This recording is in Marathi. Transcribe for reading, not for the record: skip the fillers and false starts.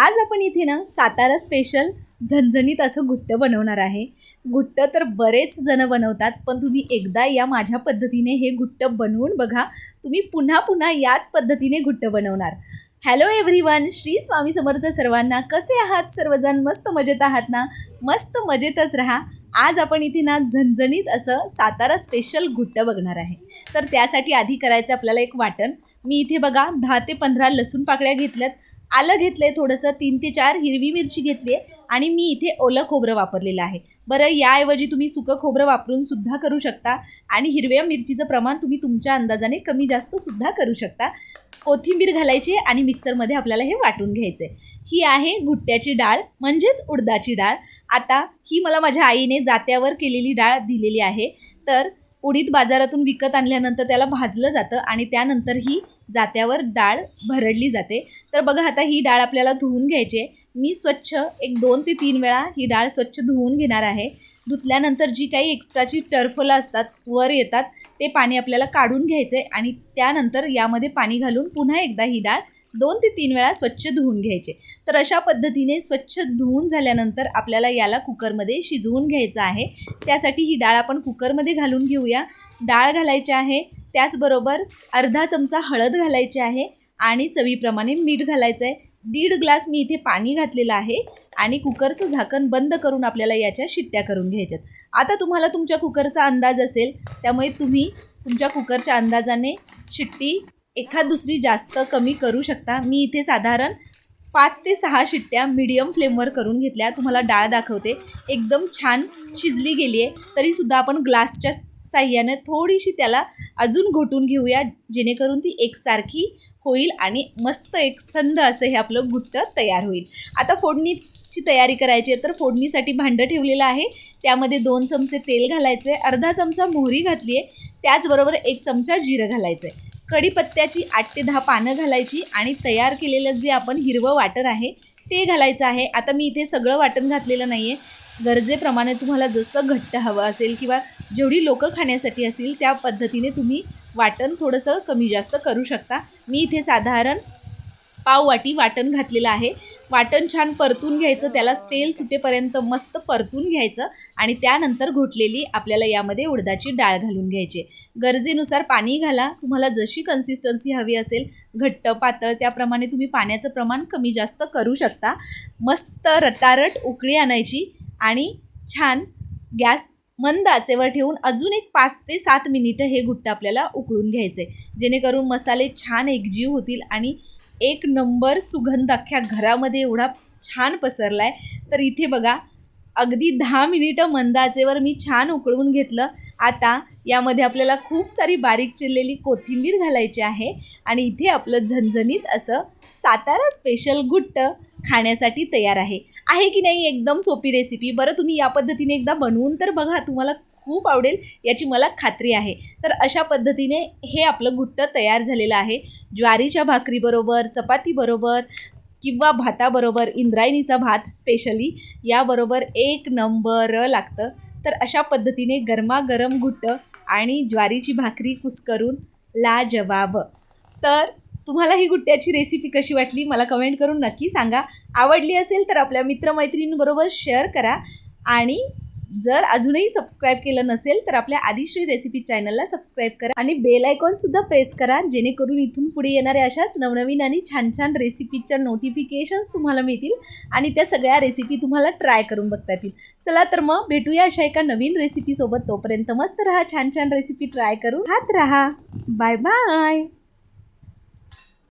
आज आपण इथे ना सातारा स्पेशल झणझणीत असं घुट्ट बनवणार आहे। घुट्ट तर बरेच जण बनवतात, पण तुम्ही एकदा या माझ्या पद्धतीने हे घुट्ट बनवून बघा, तुम्ही पुन्हा पुन्हा याच पद्धतीने घुट्ट बनवणार। हॅलो एव्हरीवन, श्री स्वामी समर्थ सर्वांना। कसे आहात सर्वजण? मस्त मजेत आहात ना? मस्त मजेतच राहा। आज आपण इथे ना झणझणीत असं सातारा स्पेशल घुट्ट बघणार आहे। तर त्यासाठी आधी करायचं आपल्याला एक वाटण। मी इथे बघा 10 ते 15 लसूण पाकळ्या घेतल्यात, आलं घेतलंय थोडंसं, 3 ते 4 हिरवी मिरची घेतली आहे आणि मी इथे ओलं खोबरं वापरलेलं आहे। बरं, याऐवजी तुम्ही सुकं खोबरं वापरून सुद्धा करू शकता आणि हिरव्या मिरचीचं प्रमाण तुम्ही तुमच्या अंदाजाने कमी जास्त सुद्धा करू शकता। कोथिंबीर घालायची आणि मिक्सरमध्ये आपल्याला हे वाटून घ्यायचं आहे। ही आहे घुट्ट्याची डाळ म्हणजेच उडदाची डाळ। आता ही मला माझ्या आईने जात्यावर केलेली डाळ दिलेली आहे। तर उडीद बाजारातून विकत आणल्यानंतर त्याला भाजलं जातं आणि त्यानंतर ही जात्यावर डाळ भरडली जाते। तर बघा, आता ही डाळ आपल्याला धुवून घ्यायची आहे। मी स्वच्छ एक 2 ते 3 वेळा ही डाळ स्वच्छ धुवून घेणार आहे। धुतल्यानंतर जी काही एक्स्ट्राची टरफलं असतात वर येतात ते पाणी आपल्याला काढून घ्यायचं आहे आणि त्यानंतर यामध्ये पाणी घालून पुन्हा एकदा ही डाळ 2 ते 3 वेळा स्वच्छ धुवून घ्यायचे। तर अशा पद्धतीने स्वच्छ धुवून झाल्यानंतर आपल्याला याला कुकरमध्ये शिजवून घ्यायचं आहे। त्यासाठी ही डाळ आपण कुकरमध्ये घालून घेऊया। डाळ घालायची आहे, त्याचबरोबर अर्धा चमचा हळद घालायची आहे आणि चवीप्रमाणे मीठ घालायचं आहे। 1.5 ग्लास मी इथे पाणी घातलेलं आहे आणि कुकरचं झाकण बंद करून आपल्याला याच्या शिट्ट्या करून घ्यायच्यात। आता तुम्हाला तुमच्या कुकरचा अंदाज असेल, त्यामुळे तुम्ही तुमच्या कुकरच्या अंदाजाने शिट्टी एखाद दुसरी जास्त कमी करू शकता। मी इथे साधारण 5 ते 6 शिट्ट्या मीडियम फ्लेमवर करून घेतल्या। तुम्हाला डाळ दाखवते, एकदम छान शिजली गेली आहे। तरीसुद्धा आपण ग्लासच्या साह्याने थोडीशी त्याला अजून घोटून घेऊया, जेणेकरून ती एकसारखी होईल आणि मस्त एकसंध असं हे आपलं घुट्ट तयार होईल। आता फोडणीची तयारी करायची आहे। तर फोडणीसाठी भांडं ठेवलेलं आहे, त्यामध्ये 2 चमचे तेल घालायचं आहे, अर्धा चमचा मोहरी घातली आहे, त्याचबरोबर 1 चमचा जिरं घालायचं आहे। कढीपत्त्याची 8 ते 10 पानं घालायची आणि तयार केलेलं जे आपण हिरवं वाटण आहे ते घालायचं आहे। आता मी इथे सगळं वाटण घातलेलं नाही आहे, गरजेप्रमाणे तुम्हाला जसं घट्ट हवं असेल किंवा जेवढी लोकं खाण्यासाठी असतील त्या पद्धतीने तुम्ही वाटण थोडंसं कमी जास्त करू शकता। मी इथे साधारण पाव वाटी वाटण घातलेलं आहे। वाटण छान परतून घ्यायचं, त्याला तेल सुटेपर्यंत मस्त परतून घ्यायचं आणि त्यानंतर घोटलेली आपल्याला यामध्ये उडदाची डाळ घालून घ्यायची। गरजेनुसार पाणी घाला, तुम्हाला जशी कन्सिस्टन्सी हवी असेल, घट्ट पातळ, त्याप्रमाणे तुम्ही पाण्याचं प्रमाण कमी जास्त करू शकता। मस्त रटारट उकळी आणायची आणि छान गॅस मंद आचेवर ठेवून अजून एक 5 ते 7 मिनिटं हे घुट्ट आपल्याला उकळून घ्यायचे, जेणेकरून मसाले छान एकजीव होतील आणि एक नंबर सुगंध अख्ख्या घरामध्ये एवढा छान पसरला आहे। तर इथे बघा, अगदी 10 मिनिटं मंद आचेवर मी छान उकळून घेतलं। आता यामध्ये आपल्याला खूप सारी बारीक चिरलेली कोथिंबीर घालायची आहे आणि इथे आपलं झणझणीत असं सातारा स्पेशल घुट्ट खाण्यासाठी तयार आहे की नाही? एकदम सोपी रेसिपी। बरं, तुम्ही या पद्धतीने एकदा बनवून तर बघा, तुम्हाला खूप आवडेल याची मला खात्री आहे। तर अशा पद्धतीने हे आपलं घुट्ट तयार झालेलं आहे। ज्वारीच्या भाकरीबरोबर, चपातीबरोबर किंवा भाताबरोबर, इंद्रायणीचा भात स्पेशली याबरोबर एक नंबर लागतं। तर अशा पद्धतीने गरमागरम घुट्ट आणि ज्वारीची भाकरी कुस्करून लाजवाब। तर तुम्हाला ही घुट्ट्याची रेसिपी कशी वाटली मला कमेंट करून नक्की सांगा। आवडली असेल तर आपल्या मित्रमैत्रिणींबरोबर शेअर करा आणि जर अजूनही सबस्क्राईब केलं नसेल तर आपल्या आदिश्री रेसिपी चॅनलला सबस्क्राईब करा आणि बेल आयकॉनसुद्धा प्रेस करा, जेणेकरून इथून पुढे येणाऱ्या अशाच नवनवीन आणि छान छान रेसिपीच्या नोटिफिकेशन्स तुम्हाला मिळतील आणि त्या सगळ्या रेसिपी तुम्हाला ट्राय करून बघता येतील। चला तर मग भेटूया अशा एका नवीन रेसिपीसोबत। तोपर्यंत मस्त राहा, छान छान रेसिपी ट्राय करून खात राहा। Bye bye.